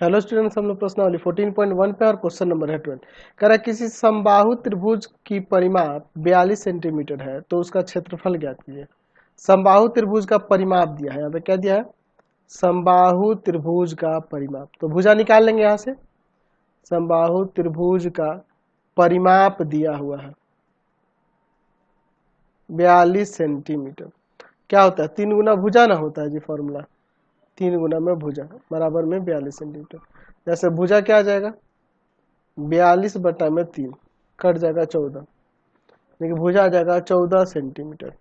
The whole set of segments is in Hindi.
हेलो स्टूडेंट्स, हम लोग प्रश्नावली 14.1 पे और क्वेश्चन नंबर है 12। कह रहा है किसी समबाहु त्रिभुज की परिमाप 42 सेंटीमीटर है तो उसका क्षेत्रफल ज्ञात कीजिए। समबाहु त्रिभुज का परिमाप दिया है, यहाँ पे क्या दिया है? समबाहु त्रिभुज का परिमाप। तो भुजा निकाल लेंगे यहाँ से। समबाहु त्रिभुज का परिमाप दिया हुआ है 42 सेंटीमीटर। क्या होता है? 3 गुना भुजा ना होता है जी, फॉर्मूला 3 गुना में भुजा बराबर में 42 सेंटीमीटर। जैसे भुजा क्या आ जाएगा? 42/3 कट जाएगा 14, लेकिन भुजा आ जाएगा 14 सेंटीमीटर। तो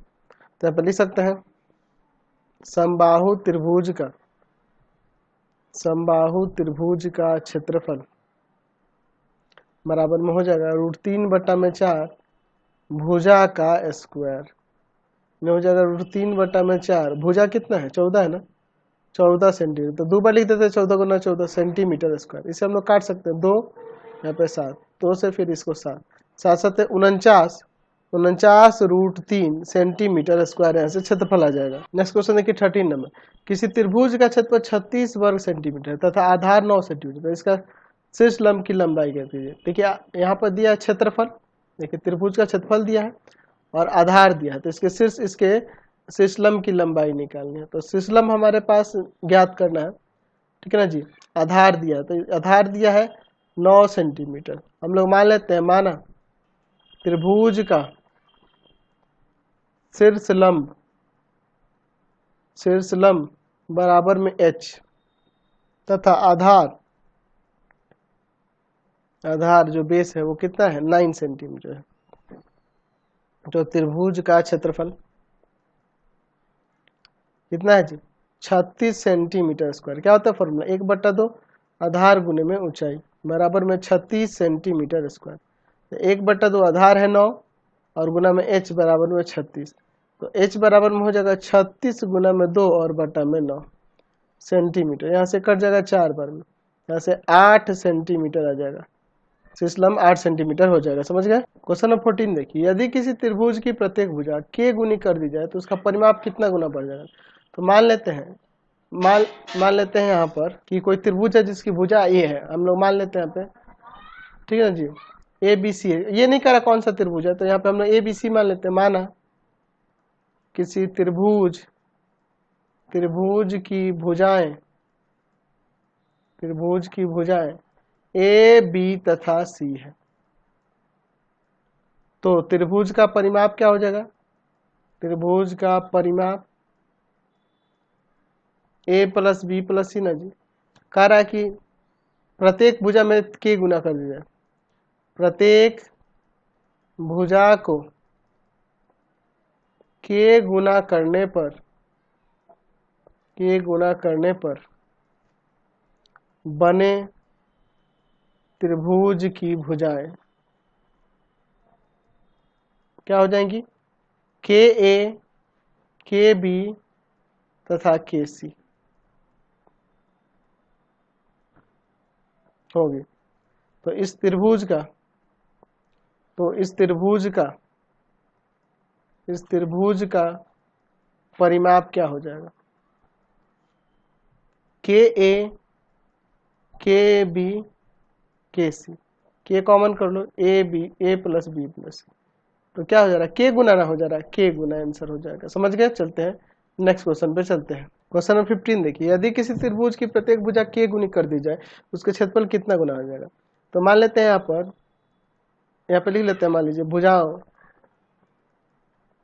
यहाँ पर लिख सकते हैं समबाहु त्रिभुज का क्षेत्रफल बराबर में हो जाएगा √3/4 भुजा का स्क्वायर में हो जाएगा √3/4। भुजा कितना है? 14 है ना, 14 सेंटीमीटर। तो 2 बार लिख देते हैं, 14 गुना 14 सेंटीमीटर स्क्वायर। इसे हम लोग काट सकते हैं, 2 यहाँ पे 7, 2 से फिर इसको 7, 7 7 49, 49√3 सेंटीमीटर स्क्वायर यहाँ से क्षेत्रफल आ जाएगा। नेक्स्ट क्वेश्चन देखिए 13 नंबर। किसी त्रिभुज का क्षेत्रफल 36 वर्ग सेंटीमीटर तथा आधार 9 सेंटीमीटर, तो इसका शीर्ष लंब की लंबाई क्या कीजिए। देखिए यहाँ पर दिया है क्षेत्रफल, देखिए त्रिभुज का क्षेत्रफल दिया है और आधार दिया है, तो इसके शीर्ष लंब की लंबाई निकालनी है। तो शीर्ष लंब हमारे पास ज्ञात करना है, ठीक है ना जी। आधार दिया है, तो आधार दिया है 9 सेंटीमीटर। हम लोग मान लेते हैं, माना त्रिभुज का शीर्ष लंब बराबर में h तथा आधार जो बेस है वो कितना है? 9 सेंटीमीटर है। तो त्रिभुज का क्षेत्रफल कितना है जी? 36 सेंटीमीटर स्क्वायर। क्या होता है फॉर्मूला? 1/2 आधार गुने में ऊंचाई बराबर में 36 सेंटीमीटर स्क्वायर। तो 1/2 आधार है 9 और गुना में h बराबर में 36, तो h बराबर में हो जाएगा 36 गुना में 2 और बटा में 9 सेंटीमीटर। यहाँ से कट जाएगा 4 बार में, यहाँ से 8 सेंटीमीटर आ जाएगा। शीर्ष लंब 8 सेंटीमीटर हो जाएगा। समझ गए? क्वेश्चन नंबर 14 देखिए। यदि किसी त्रिभुज की प्रत्येक भुजा k गुनी कर दी जाए तो उसका परिमाप कितना गुना बढ़ जाएगा। तो मान लेते हैं यहाँ पर कि कोई त्रिभुज है जिसकी भुजा a है। हम लोग मान लेते हैं यहाँ पे, ठीक है ना जी, ABC है। ये नहीं कह रहा कौन सा त्रिभुज है, तो यहाँ पे हम लोग ABC मान लेते हैं। माना किसी त्रिभुज की भुजाएं A, B तथा C है, तो त्रिभुज का परिमाप क्या हो जाएगा? त्रिभुज का परिमाप A + B + C ना जी। कह रहा है कि प्रत्येक भुजा में k गुना कर दिया जाए। प्रत्येक भुजा को k गुना करने पर बने त्रिभुज की भुजाएं क्या हो जाएंगी? KA, KB तथा KC होगी। तो इस त्रिभुज का परिमाप क्या हो जाएगा? KA, KB, KC, K common कर लो, A + B + C, तो क्या हो जा रहा है? K गुना ना हो जा रहा है, K गुना आंसर हो जाएगा। समझ गए? चलते हैं नेक्स्ट क्वेश्चन पे चलते हैं। क्वेश्चन नंबर 15 देखिए। यदि किसी त्रिभुज की प्रत्येक भुजा k गुनी कर दी जाए उसके क्षेत्रफल कितना गुना हो जाएगा। तो मान लेते हैं यहाँ पे लिख लेते हैं, मान लीजिए भुजाओं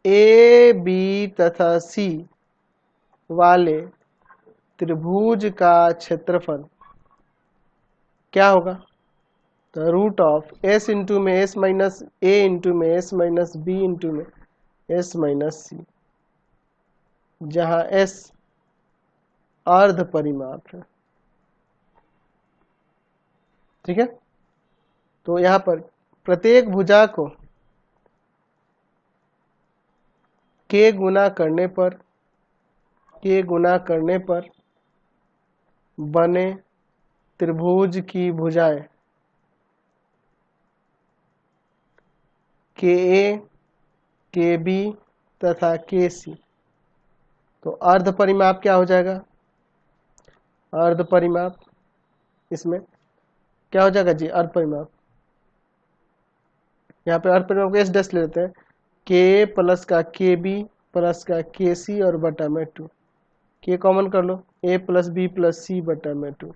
A, B तथा C वाले त्रिभुज का क्षेत्रफल क्या होगा? तो √S इंटू में S माइनस A इंटू में S माइनस B इंटू में S माइनस C, जहाँ S अर्ध परिमाप है, ठीक है। तो यहाँ पर प्रत्येक भुजा को k गुना करने पर बने त्रिभुज की भुजाएं KA, KB तथा KC, तो अर्ध परिमाप क्या हो जाएगा? अर्ध परिमाप इसमें क्या हो जाएगा जी, अर्ध परिमाप। यहाँ पे अर्ध परिमाप को एस डैश ले लेते हैं, के प्लस का के बी प्लस का के सी और बटा में 2, के कॉमन कर लो, ए प्लस बी प्लस सी बटा में 2,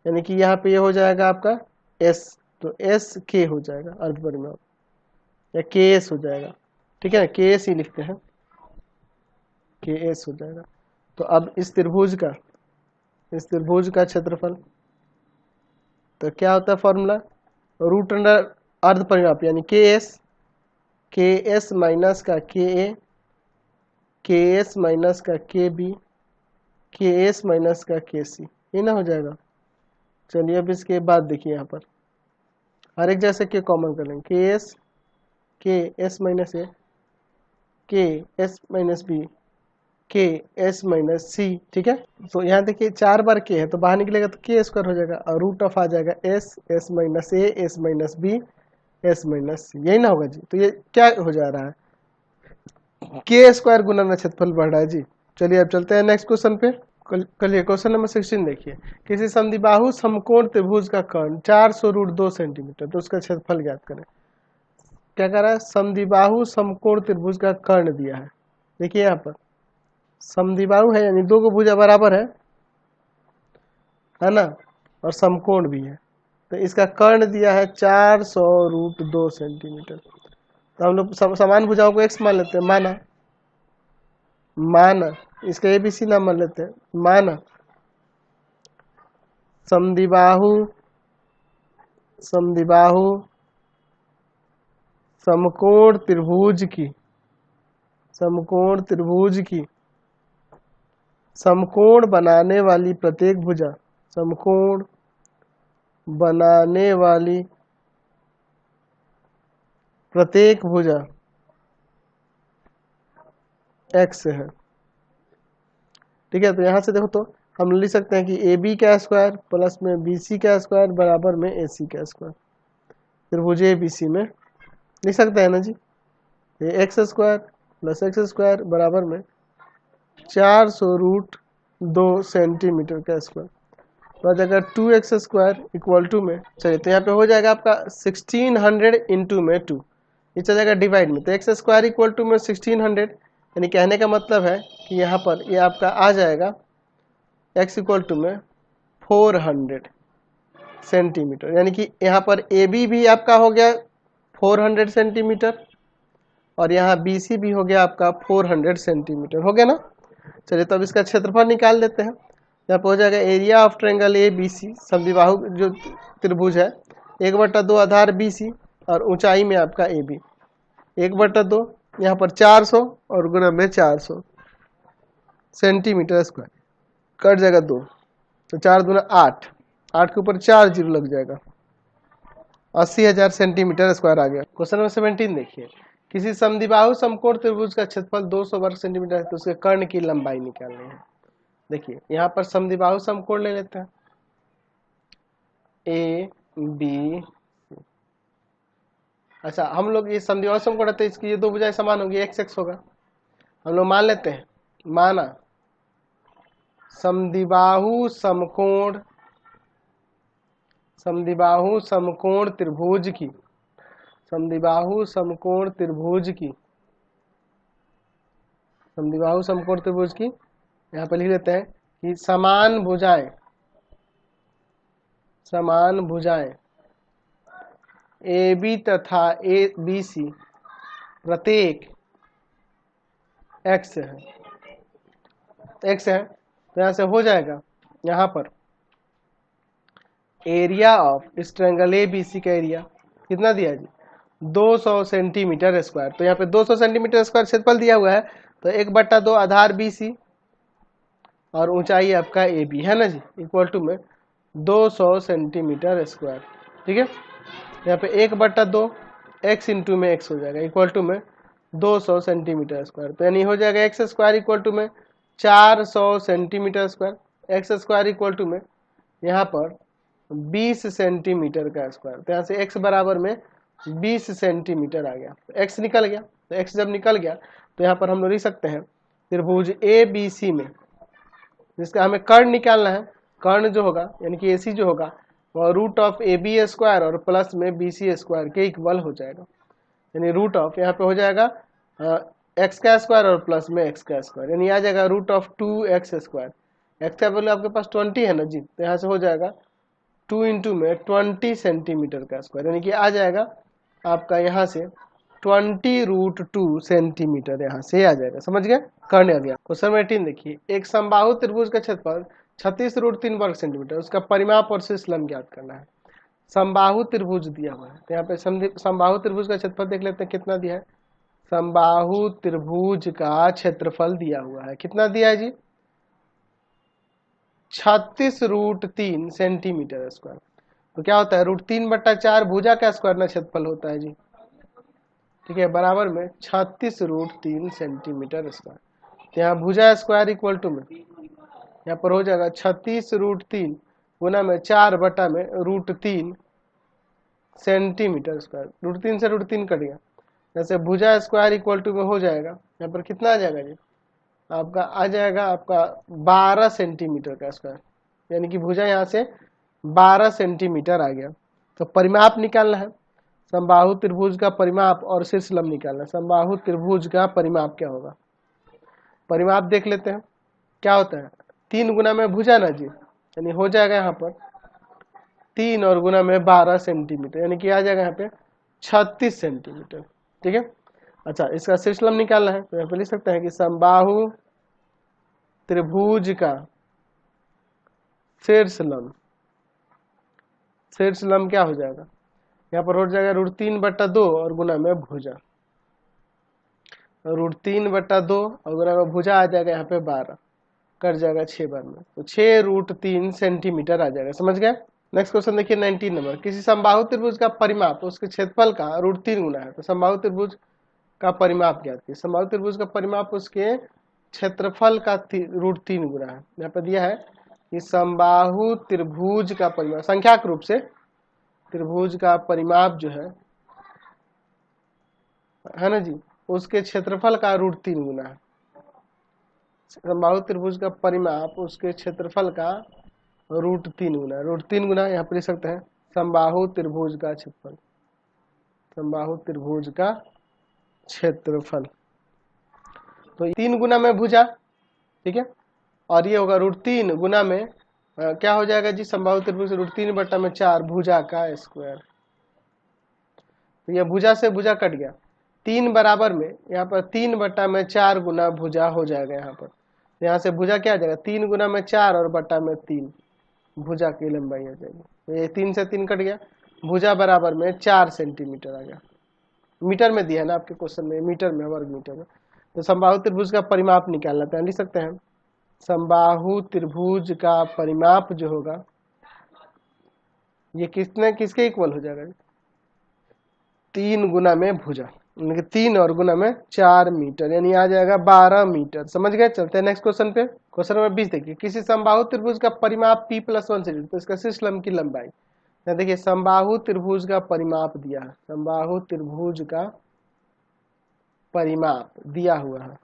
यानी कि यहाँ पे ये हो जाएगा आपका एस, तो एस के हो जाएगा अर्ध परिमाप, या के एस हो जाएगा, ठीक है ना, के एस ही लिखते हैं, के एस हो जाएगा। तो अब इस त्रिभुज का क्षेत्रफल, तो क्या होता है फॉर्मूला, रूट अंडर अर्ध परिमाप यानी के एस माइनस का के एस माइनस का के बी, के एस माइनस का के सी, ये ना हो जाएगा। चलिए अब इसके बाद देखिए, यहाँ पर हर एक जैसे के कॉमन कर लेंगे, के एस माइनस ए, के एस माइनस बी, के एस माइनस सी, ठीक है। तो यहाँ देखिए 4 बार के है तो बाहर निकलेगा तो के स्क्वायर हो जाएगा, और रूट ऑफ आ जाएगा S minus A, S minus B, S minus C, यही ना होगा जी। तो ये क्या हो जा रहा है, के स्क्वायर गुना में क्षेत्रफल बढ़ रहा है जी। चलिए अब चलते हैं नेक्स्ट क्वेश्चन पे। कलिए क्वेश्चन नंबर 16 देखिए, किसी समद्विबाहु समकोण त्रिभुज का कर्ण 400√2 सेंटीमीटर, तो उसका क्षेत्रफल ज्ञात करें। क्या कह रहा है, समद्विबाहु समकोण त्रिभुज का कर्ण दिया है। देखिए यहाँ पर समद्विबाहु है यानी दो को भुजा बराबर है ना, और समकोण भी है, तो इसका कर्ण दिया है 400√2 सेंटीमीटर। तो हम लोग समान भुजाओं को x मान लेते हैं, माना इसका एबीसी नाम मान लेते हैं, माना समद्विबाहु समकोण त्रिभुज की समकोण बनाने वाली प्रत्येक भुजा, समकोण बनाने वाली प्रत्येक भुजा x है, ठीक है। तो यहां से देखो, तो हम लिख सकते हैं कि ए बी का स्क्वायर प्लस में बी सी का स्क्वायर बराबर में ए सी का स्क्वायर, त्रिभुज ए बी सी में लिख सकते हैं ना जी। ये x square plus x square बराबर में 400√2 सेंटीमीटर का स्क्वायर, तो आ जाएगा 2x स्क्वायर इक्वल टू में, चलिए तो यहाँ पे हो जाएगा आपका 1600 इंटू में 2, ये चल जाएगा डिवाइड में, तो एक्स स्क्वायर इक्वल टू में 1600, यानी कहने का मतलब है कि यहाँ पर ये आपका आ जाएगा x इक्वल टू में 400 सेंटीमीटर, यानी कि यहाँ पर ए बी भी आपका हो गया 400 सेंटीमीटर, और यहाँ बी सी भी हो गया आपका 400 सेंटीमीटर, हो गया ना। चलिए तो अब इसका क्षेत्रफल निकाल देते हैं। यहाँ पर हो जाएगा area of triangle A B C, समद्विबाहु जो त्रिभुज है, 1/2 आधार बी सी और ऊंचाई में आपका ए बी, 1/2 यहाँ पर 400 और गुना में 400 सेंटीमीटर स्क्वायर, कट जाएगा 2, तो 4 दूना 8, 8 के ऊपर 4 जीरो लग जाएगा, 80,000 सेंटीमीटर स्क्वायर आ गया। क्वेश्चन नंबर 17 देखिए, किसी समद्विबाहु समकोण त्रिभुज का क्षेत्रफल 200 वर्ग सेंटीमीटर है, तो उसके कर्ण की लंबाई निकालनी है। देखिए यहाँ पर समद्विबाहु समकोण ले लेते हैं, ए बी, अच्छा हम लोग ये समद्विबाहु समकोण है तो इसकी ये दो भुजाएं समान होंगी, एक्स एक्स होगा। हम लोग मान लेते हैं, माना समद्विबाहु समकोण त्रिभुज की यहाँ पर लिख लेते हैं कि समान भुजाएं ए बी तथा ए बी सी प्रत्येक x है, तो यहाँ से हो जाएगा, यहाँ पर एरिया ऑफ इस ट्रायंगल ए बी सी का एरिया कितना दिया जी, 200 सेंटीमीटर स्क्वायर, तो यहाँ पे 200 सेंटीमीटर स्क्वायर क्षेत्रफल दिया हुआ है, तो 1/2 आधार बी सी और ऊंचाई आपका ए बी है ना जी, इक्वल टू में 200 सेंटीमीटर स्क्वायर, ठीक है। यहाँ पे 1/2 x इंटू में x हो जाएगा इक्वल टू में 200 सेंटीमीटर स्क्वायर, तो यानी हो जाएगा एक्स स्क्वायर इक्वल टू में 400 centimetre square, x square equal to में यहाँ पर 20 सेंटीमीटर का स्क्वायर, तो यहाँ से x बराबर में 20 सेंटीमीटर आ गया, तो x निकल गया, तो x जब निकल गया तो यहाँ पर हम लोग लिख सकते हैं त्रिभुज ए बी सी में, जिसका हमें कर्ण निकालना है, कर्ण जो होगा यानी कि AC जो होगा वह रूट ऑफ AB स्क्वायर और प्लस में BC स्क्वायर के इक्वल हो जाएगा। यानी रूट ऑफ यहाँ पे हो जाएगा x का स्क्वायर और प्लस में x का स्क्वायर, यानी आ जाएगा root of 2x square. x का वैल्यू आपके पास 20 है ना जी, तो यहाँ से हो जाएगा 2 इंटू में 20 सेंटीमीटर का स्क्वायर, यानी कि आ जाएगा आपका यहाँ से 20√2 सेंटीमीटर, यहाँ से आ जाएगा। समझ गए, कर्ण आ गया। क्वेश्चन नंबर 18 देखिए, एक समबाहु त्रिभुज का क्षेत्रफल 36√3 वर्ग सेंटीमीटर, उसका परिमाप और शीर्ष लंब ज्ञात करना है। समबाहु त्रिभुज दिया हुआ है, तो यहाँ पे समबाहु त्रिभुज का क्षेत्रफल देख लेते हैं कितना दिया है। समबाहु त्रिभुज का क्षेत्रफल दिया हुआ है, कितना दिया है जी, 36√3 सेंटीमीटर स्क्वायर। तो क्या होता है, √3/4 भुजा का स्क्वायर ना क्षेत्रफल होता है जी, ठीक है, बराबर में 36√3 सेंटीमीटर स्क्वायर। तो यहाँ भुजा स्क्वायर इक्वल टू में यहाँ पर हो जाएगा 36√3 गुना में 4 में √3 सेंटीमीटर स्क्वायर। √3 से √3 कट गया, जैसे भुजा स्क्वायर इक्वल टू में हो जाएगा यहाँ पर कितना आ जाएगा जी, आपका आ जाएगा आपका 12 सेंटीमीटर का स्क्वायर, यानी कि भुजा यहाँ से 12 सेंटीमीटर आ गया। तो परिमाप निकालना है, समबाहु त्रिभुज का परिमाप और शीर्ष लंब निकालना है। समबाहु त्रिभुज का परिमाप क्या होगा, परिमाप देख लेते हैं क्या होता है, 3 गुना में भुजा ना जी, यानी हो जाएगा यहाँ पर 3 और गुना में 12 सेंटीमीटर, यानी कि आ जाएगा यहाँ पे 36 सेंटीमीटर, ठीक है। अच्छा, इसका शीर्ष लंब निकालना है, तो यहाँ पे लिख सकते हैं कि समबाहु त्रिभुज का शीर्ष लंब क्या हो जाएगा, यहाँ पर हो जाएगा √3/2 और गुना में भुजा, √3/2 और गुना में भुजा आ जाएगा यहाँ पे 12, कट जाएगा 6 बार में, तो 6√3 सेंटीमीटर आ जाएगा। समझ गए। नेक्स्ट क्वेश्चन देखिए 19 नंबर, किसी समबाहु त्रिभुज का परिमाप उसके क्षेत्रफल का √3 गुना है। तो समबाहु त्रिभुज का परिमाप क्या है, समबाहु त्रिभुज का परिमाप उसके क्षेत्रफल का √3 गुना है। यहाँ पर दिया है कि समबाहु त्रिभुज का परिमाप, संख्याक रूप से त्रिभुज का परिमाप जो है ना जी, उसके क्षेत्रफल का √3 गुना है। समबाहु त्रिभुज का परिमाप उसके क्षेत्रफल का √3 गुना, √3 गुना यहाँ पर लिख सकते हैं समबाहु त्रिभुज का क्षेत्रफल, समबाहु त्रिभुज का क्षेत्रफल। तो 3 गुना में भुजा, ठीक है, और ये होगा √3 गुना में क्या हो जाएगा जी, समबाहु त्रिभुज √3/4 भुजा का स्क्वायर। तो ये भुजा से भुजा कट गया, 3 बराबर में यहाँ पर 3/4 गुना भुजा हो जाएगा यहाँ पर। तो यहाँ से भुजा क्या आ जाएगा, 3 गुना में 4 और बटा में 3 भुजा की लंबाई आ जाएगी। तो ये 3 से 3 कट गया, भुजा बराबर में 4 सेंटीमीटर आ गया। मीटर में दिया है ना आपके क्वेश्चन में, मीटर में, वर्ग मीटर में। तो समबाहु त्रिभुज का परिमाप निकालना है, लिख सकते हैं समबाहु त्रिभुज का परिमाप जो होगा ये किसके इक्वल हो जाएगा, 3 गुना में भुजा, 3 और गुना में 4 मीटर, यानी आ जाएगा 12 मीटर। समझ गए। चलते हैं नेक्स्ट क्वेश्चन पे। क्वेश्चन नंबर 20 देखिए, किसी समबाहु त्रिभुज का परिमाप P+1 से, तो इसका शीर्ष लंब की लंबाई। यहाँ देखिए समबाहु त्रिभुज का परिमाप दिया है, समबाहु त्रिभुज का परिमाप दिया हुआ है,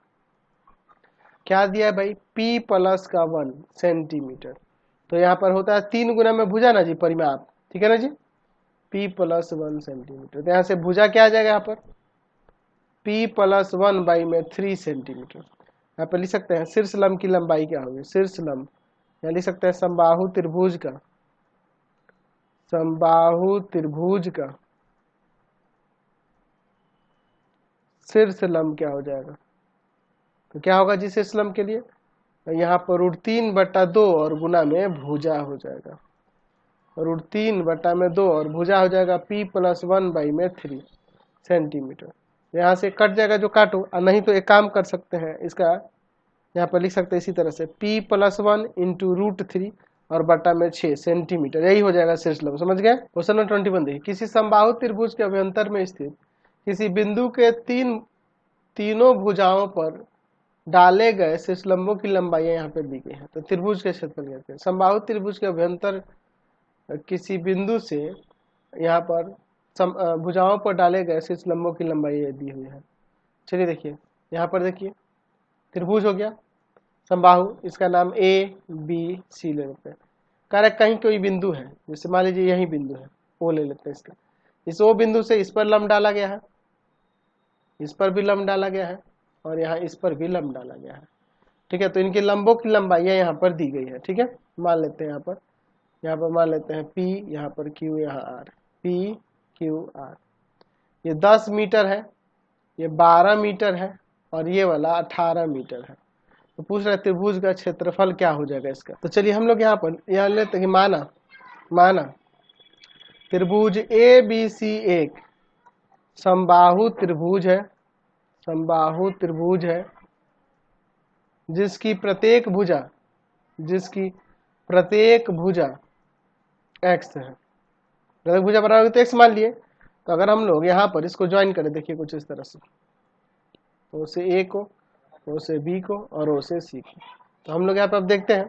क्या दिया है भाई, P+1 सेंटीमीटर। तो यहाँ पर होता है 3 गुना में भुजा ना जी परिमाप, ठीक है ना जी, P+1 सेंटीमीटर। तो यहाँ से भुजा क्या आ जाएगा यहाँ पर, P+1/3 सेंटीमीटर। यहाँ पर लिख सकते हैं शीर्ष लंब की लंबाई क्या होगी, शीर्ष लंब यहाँ लिख सकते हैं समबाहु त्रिभुज का, समबाहु त्रिभुज का शीर्ष लंब क्या हो जाएगा। तो क्या होगा जी शीर्ष लंब के लिए, तो यहाँ पर √3/2 और गुना में भुजा हो जाएगा, √3/2 और भुजा हो जाएगा P+1/3 सेंटीमीटर। यहाँ से कट जाएगा जो काटो, और नहीं तो एक काम कर सकते हैं, इसका यहाँ पर लिख सकते हैं इसी तरह से P+1 इंटू √3 और बटा में 6 सेंटीमीटर, यही हो जाएगा शीर्ष लंब। समझ गए। क्वेश्चन नंबर 21 देखिए, किसी समबाहु त्रिभुज के अभ्यंतर में स्थित किसी बिंदु के तीनों भुजाओं पर डाले गए शीर्ष लंबों की लंबाइयां यहाँ पे दी गई हैं। तो त्रिभुज के क्षेत्रफल कहते हैं। समबाहु त्रिभुज के अभ्यंतर किसी बिंदु से यहाँ पर भुजाओं पर डाले गए शीर्ष लंबों की लंबाई दी हुई है। चलिए देखिए, यहाँ पर देखिए त्रिभुज हो गया समबाहु, इसका नाम A B C ले लेते हैं। कह रहा है कहीं कोई बिंदु है, जैसे मान लीजिए यही बिंदु है, वो ले लेते हैं इसका, इस ओ बिंदु से इस पर लंब डाला गया है, इस पर भी लंब डाला गया है, और यहाँ इस पर भी लंब डाला गया है। ठीक है, तो इनके लंबों की लंबाइयाँ यहाँ पर दी गई है। ठीक है, मान लेते हैं यहाँ पर मान लेते हैं P, यहाँ पर Q, यहाँ R, P Q R। ये 10 मीटर है, ये 12 मीटर है, और ये वाला 18 मीटर है। तो पूछ रहे त्रिभुज का क्षेत्रफल क्या हो जाएगा इसका। तो चलिए हम लोग यहाँ लेते हैं कि माना त्रिभुज ABC एक समबाहु त्रिभुज है, जिसकी प्रत्येक भुजा x है। प्रत्येक भुजा बराबर तो x मान लिए। तो अगर हम लोग यहाँ पर इसको ज्वाइन करें, देखिए कुछ इस तरह से, ओ से A को, ओ से B को, और ओ से C को। तो हम लोग यहाँ पर अब देखते हैं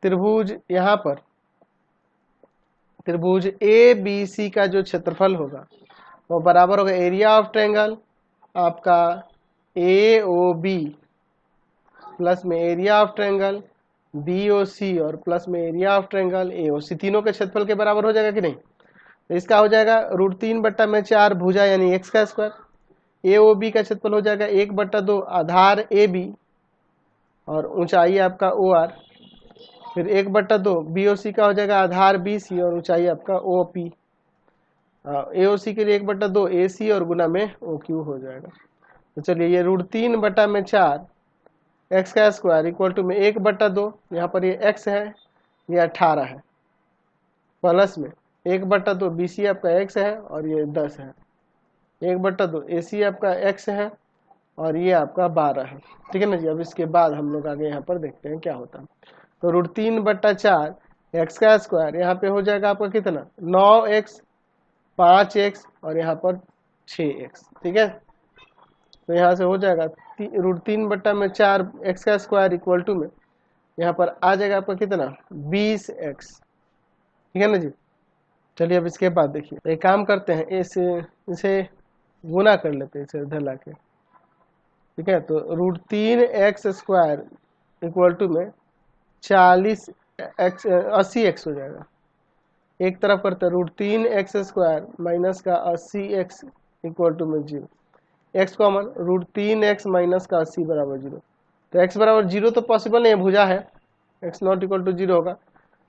त्रिभुज, यहाँ पर त्रिभुज ABC का जो क्षेत्रफल होगा वो बराबर होगा एरिया ऑफ ट्रायंगल आपका AOB प्लस में एरिया ऑफ ट्रायंगल BOC और प्लस में एरिया ऑफ ट्रायंगल AOC, तीनों के क्षेत्रफल के बराबर हो जाएगा कि नहीं। तो इसका हो जाएगा √3/4 भुजा यानी x का स्क्वायर। AOB का क्षेत्रफल हो जाएगा 1/2 आधार AB और ऊंचाई आपका OR, फिर 1/2 BOC का हो जाएगा आधार BC और ऊंचाई आपका OP। AOC के लिए 1/2 AC और गुना में OQ हो जाएगा। तो चलिए ये √3/4 x का स्क्वायर इक्वल टू में 1/2, यहाँ पर ये x है, ये 18 है, प्लस में 1/2 BC आपका x है और ये 10 है, 1/2 AC आपका x है और ये आपका 12 है। ठीक है ना जी। अब इसके बाद हम लोग आगे यहाँ पर देखते हैं क्या होता है। तो √3/4 x का स्क्वायर यहाँ पे हो जाएगा आपका कितना, 9x, 5x और यहाँ पर 6x। ठीक है, तो यहाँ से हो जाएगा √3/4 x का स्क्वायर इक्वल टू में यहाँ पर आ जाएगा आपका कितना, 20x। ठीक है ना जी। चलिए अब इसके बाद देखिए एक काम करते हैं, इसे गुना कर लेते हैं इसे इधर ला के। ठीक है, तो √3x² इक्वल टू में 80x हो जाएगा। एक तरफ करते हैं √3x² माइनस का 80x इक्वल टू में 0, x कॉमन, √3x माइनस का 80 बराबर 0। तो x बराबर 0 तो पॉसिबल नहीं है, भुजा है, x नॉट इक्वल टू 0 होगा।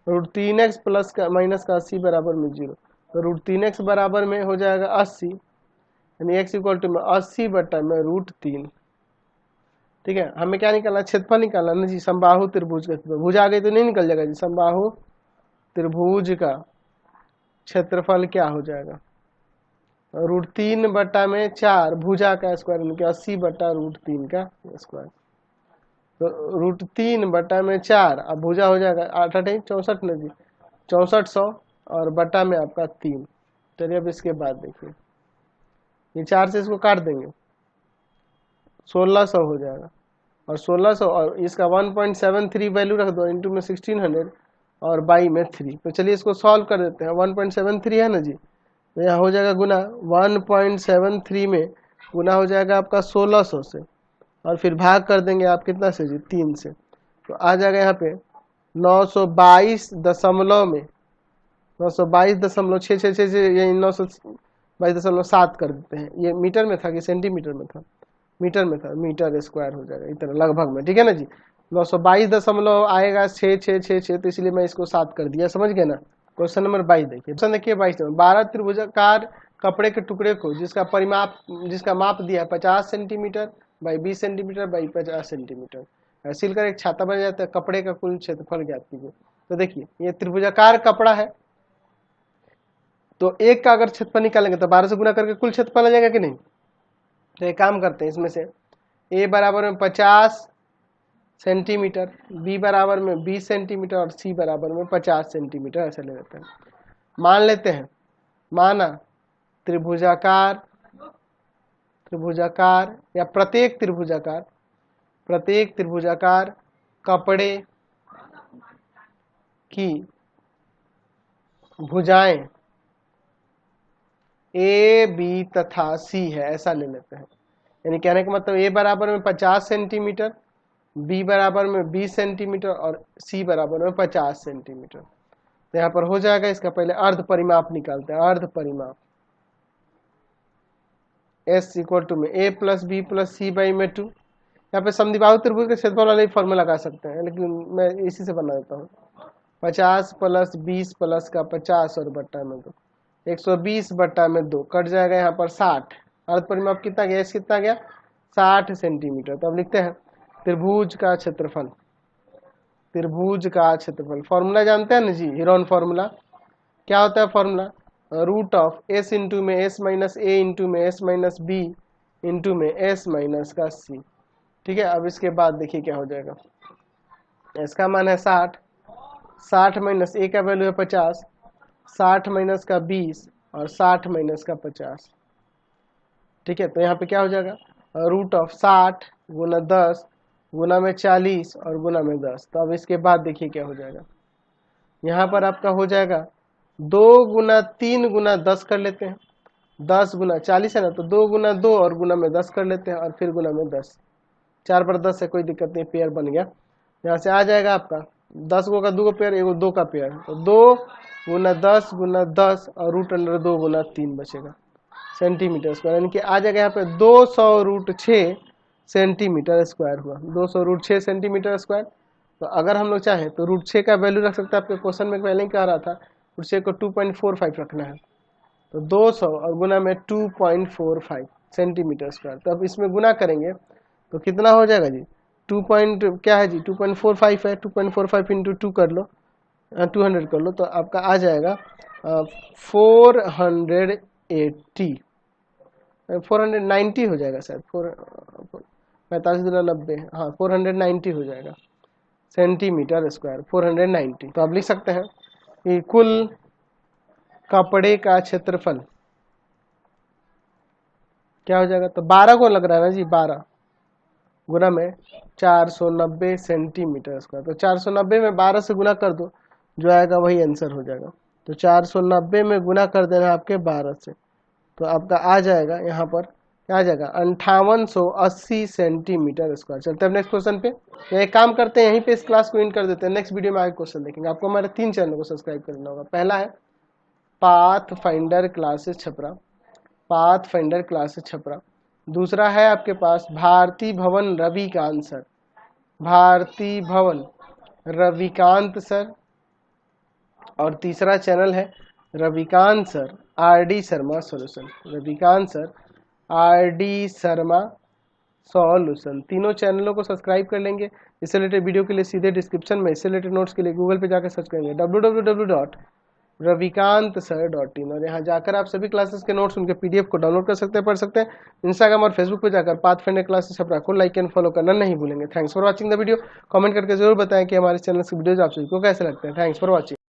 √3x प्लस का माइनस का 80 बराबर में 0, तो √3x बराबर में हो जाएगा 80, यानी x इक्वल टू में 80/√3। ठीक है, हमें क्या निकालना, क्षेत्रफल निकालना ना जी, समबाहु त्रिभुज का क्षेत्रफल। भुजा आ गई तो नहीं निकल जाएगा जी, समबाहु त्रिभुज का क्षेत्रफल क्या हो जाएगा, √3/4 भुजा का स्क्वायर यानी कि 80/√3 का स्क्वायर। तो √3/4 अब भुजा हो जाएगा 8 8 64 ना जी, 6400 और बटा में आपका 3। चलिए अब इसके बाद देखिए, ये 4 से इसको काट देंगे, 1600 हो जाएगा, और 1600 और इसका 1.73 वैल्यू रख दो, इंटू में 1600 और बाई में 3। तो चलिए इसको सॉल्व कर देते हैं। 1.73 है ना जी, तो यहाँ हो जाएगा गुना 1.73 में गुना हो जाएगा आपका 1600 से, और फिर भाग कर देंगे आप कितना से जी, 3 से। तो आ जाएगा यहाँ पे 922 में 922.666, ये 922.7 कर देते हैं। ये मीटर में था कि सेंटीमीटर में था, मीटर में था, मीटर स्क्वायर हो जाएगा इतना लगभग में। ठीक है ना जी, 922 आएगा 6666, तो इसलिए मैं इसको 7 कर दिया, समझ गए ना। क्वेश्चन नंबर 22 देखिए, क्वेश्चन देखिए 22 में 12 त्रिभुजाकार कपड़े के टुकड़े को जिसका माप दिया है 50 centimetre by 20 centimetre by 50 centimetre, सिलकर एक छाता बन जाता है, कपड़े का कुल क्षेत्रफल ज्ञात कीजिए। तो देखिए ये त्रिभुजाकार कपड़ा है, तो एक का अगर क्षेत्रफल निकालेंगे तो 12 से गुना करके कुल क्षेत्रफल आ जाएगा कि नहीं। तो एक काम करते हैं, इसमें से a बराबर में 50 सेंटीमीटर, b बराबर में 20 सेंटीमीटर और c बराबर में 50 सेंटीमीटर ऐसा ले लेते हैं। मान लेते हैं, माना त्रिभुजाकार या प्रत्येक त्रिभुजाकार कपड़े की भुजाएं a b तथा c है, ऐसा ले लेते हैं। यानी कहने का मतलब a बराबर में 50 सेंटीमीटर बी बराबर में 20 सेंटीमीटर और सी बराबर में 50 सेंटीमीटर। तो यहाँ पर हो जाएगा, इसका पहले अर्ध परिमाप निकालते हैं। अर्ध परिमाप S इक्वल टू में a plus B plus C by में 2। यहाँ पे समद्विबाहु त्रिभुज के क्षेत्रफल वाले फॉर्मूला लगा सकते हैं, लेकिन मैं इसी से बना देता हूँ। 50 प्लस 20 प्लस का 50 और बट्टा में 2, 120 बट्टा में 2 कट जाएगा यहाँ पर 60। अर्ध परिमाप कितना गया, S कितना गया, 60 सेंटीमीटर। तो अब लिखते हैं त्रिभुज का क्षेत्रफल। त्रिभुज का क्षेत्रफल फॉर्मूला जानते हैं ना जी, हीरोन फॉर्मूला क्या होता है, formula root of S into में S माइनस ए इंटू में S माइनस बी इंटू में S माइनस का C। ठीक है, अब इसके बाद देखिए क्या हो जाएगा। S का मान है 60, 60 माइनस ए का वैल्यू है 50, 60 माइनस का 20 और 60 माइनस का 50। ठीक है, तो यहाँ पे क्या हो जाएगा, रूट ऑफ 60 गुना 10 गुना में 40 और गुना में 10। तो अब इसके बाद देखिए क्या हो जाएगा, यहाँ पर आपका हो जाएगा 2 गुना 3 गुना 10 कर लेते हैं, 10 गुना 40 है ना, तो 2 गुना 2 और गुना में 10 कर लेते हैं और फिर गुना में 10। 4 पर 10 है, कोई दिक्कत नहीं, पेयर बन गया। यहाँ से आ जाएगा आपका 10 गो का 2 का पेयर, एगो 2 का पेयर, तो 2 गुना 10 गुना 10 और रूट अंडर 2 गुना 3 बचेगा सेंटीमीटर स्क्वायर, यानी कि आ जाएगा यहाँ पे 200 रूट 6 सेंटीमीटर स्क्वायर हुआ। 200 रूट 6 सेंटीमीटर स्क्वायर। तो अगर हम लोग चाहें तो रूट 6 का वैल्यू रख सकते हैं, आपके क्वेश्चन में पहले ही कह रहा था रूट 6 को 2.45 रखना है, तो 200 और गुना में 2.45 सेंटीमीटर स्क्वायर। तो अब इसमें गुना करेंगे तो कितना हो जाएगा जी, 2 है जी, 2.45 है, 2.45 इंटू 2 कर लो, 200 कर लो, तो आपका आ जाएगा 490 हो जाएगा शायद, 45 गुना 90, हाँ 490 हो जाएगा सेंटीमीटर स्क्वायर, 490। तो आप लिख सकते हैं कि कुल कपड़े का क्षेत्रफल क्या हो जाएगा, तो 12 को लग रहा है ना जी, 12 गुना में 490 सेंटीमीटर स्क्वायर। तो 490 में 12 से गुना कर दो, जो आएगा वही आंसर हो जाएगा। तो 490 में गुना कर देना आपके 12 से, तो आपका आ जाएगा यहाँ पर क्या आ जाएगा, 5880 सेंटीमीटर स्क्वायर। चलते हैं नेक्स्ट क्वेश्चन पे। तो एक काम करते हैं, यहीं पे इस क्लास को एंड कर देते हैं, नेक्स्ट वीडियो में आगे क्वेश्चन देखेंगे। आपको हमारे 3 चैनल को सब्सक्राइब करना होगा। पहला है path finder classes Chhapra, path finder classes Chhapra. दूसरा है आपके पास भारती भवन रविकांत सर, भारती भवन रविकांत सर। और तीसरा चैनल है Ravikant sir RD Sharma solution, Ravikant sir RD Sharma solution. तीनों चैनलों को सब्सक्राइब कर लेंगे। इससे रिलेटेड वीडियो के लिए सीधे डिस्क्रिप्शन में, इससे रिलेटेड नोट्स के लिए गूगल पे जाकर सर्च करेंगे www.ravikantsir.in, और यहाँ जाकर आप सभी क्लासेस के नोट्स, उनके PDF को डाउनलोड कर सकते हैं, पढ़ सकते हैं। इंस्टाग्राम और फेसबुक पे जाकर पाथ फाइंडर क्लासेस छपरा को लाइक एंड फॉलो करना नहीं भूलेंगे। Thanks for watching the video. Comment करके जरूर बताएं कि हमारे चैनल के वीडियोज आप सभी को कैसे लगते हैं। Thanks for watching.